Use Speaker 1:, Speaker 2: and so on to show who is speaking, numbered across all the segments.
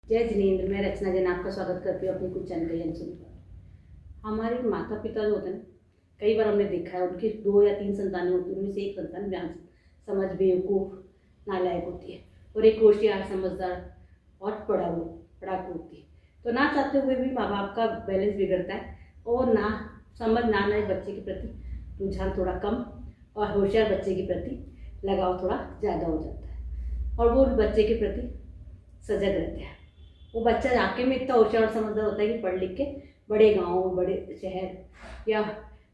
Speaker 1: जय जिनेंद्र, मैं रचना जैन आपका स्वागत करती हूँ अपनी कुछ जानकारी पर। हमारे माता पिता जो होते हैं, कई बार हमने देखा है उनकी 2 या 3 संतानें होती हैं, उनमें से एक संतान ज्ञान समझ बेवकूफ़ नालायक होती है और एक होशियार समझदार और पढ़ाकू होती है। तो ना चाहते हुए भी माँ बाप का बैलेंस बिगड़ता है और ना समझ ना नए बच्चे के प्रति रुझान थोड़ा कम और होशियार बच्चे के प्रति लगाव थोड़ा ज़्यादा हो जाता है और वो बच्चे के प्रति सजग रहते हैं। वो बच्चा वाकई में इतना होशियार और समझदार होता है कि पढ़ लिख के बड़े गाँव, बड़े शहर या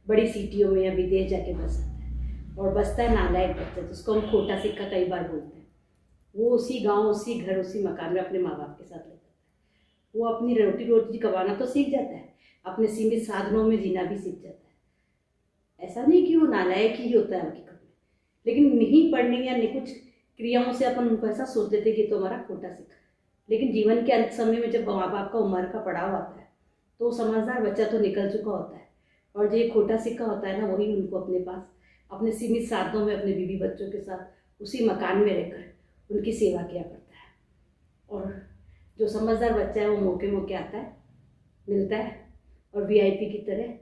Speaker 1: बड़ी सिटियों में या विदेश जाके बस जाता है और बसता है नालायक बच्चा, जिसको हम खोटा सिक्का कई बार बोलते हैं। वो उसी गांव, उसी घर, उसी मकान में अपने माँ बाप के साथ रहता है। वो अपनी रोटी रोटी कमाना तो सीख जाता है, अपने सीमित साधनों में जीना भी सीख जाता है। ऐसा नहीं कि वो नालायक ही होता है हकीकत में, लेकिन नहीं पढ़ने या नहीं कुछ क्रियाओं से अपन उनको ऐसा सोच देते कि तो हमारा खोटा सिक्का। लेकिन जीवन के अंत समय में जब माँ बाप का उम्र का पड़ाव आता है तो समझदार बच्चा तो निकल चुका होता है और जो ये खोटा सिक्का होता है ना, वही उनको अपने पास अपने सीमित साधनों में अपने बीवी बच्चों के साथ उसी मकान में रहकर उनकी सेवा किया करता है। और जो समझदार बच्चा है वो मौके मौके आता है, मिलता है और वीआईपी की तरह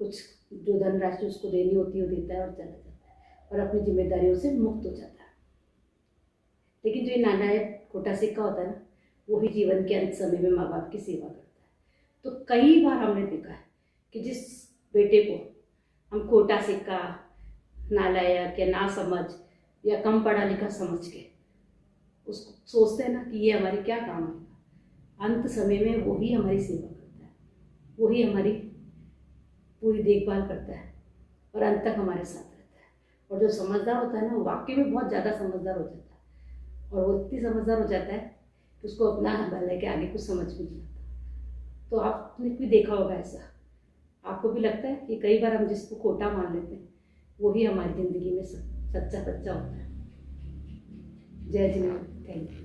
Speaker 1: कुछ जो धनराशि उसको देनी होती है वो देता है और चला जाता है और अपनी जिम्मेदारियों से मुक्त हो जाता है। लेकिन जो ये नालायक खोटा सिक्का होता है ना, वही जीवन के अंत समय में माँ बाप की सेवा करता है। तो कई बार हमने देखा है कि जिस बेटे को हम खोटा सिक्का, नालायक या ना समझ या कम पढ़ा लिखा समझ के उसको सोचते हैं ना कि ये हमारे क्या काम आएगा, अंत समय में वही हमारी सेवा करता है, वही हमारी पूरी देखभाल करता है और अंत तक हमारे साथ रहता है। और जो समझदार होता है ना, वो वाकई में बहुत ज़्यादा समझदार हो जाता है और वो इतनी समझदार हो जाता है कि उसको अपना भले के आगे कुछ समझ भी नहीं आता। तो आपने भी देखा होगा ऐसा, आपको भी लगता है कि कई बार हम जिसको खोटा मान लेते हैं वही हमारी ज़िंदगी में सच्चा बच्चा होता है। जय जिनेंद्र, थैंक यू।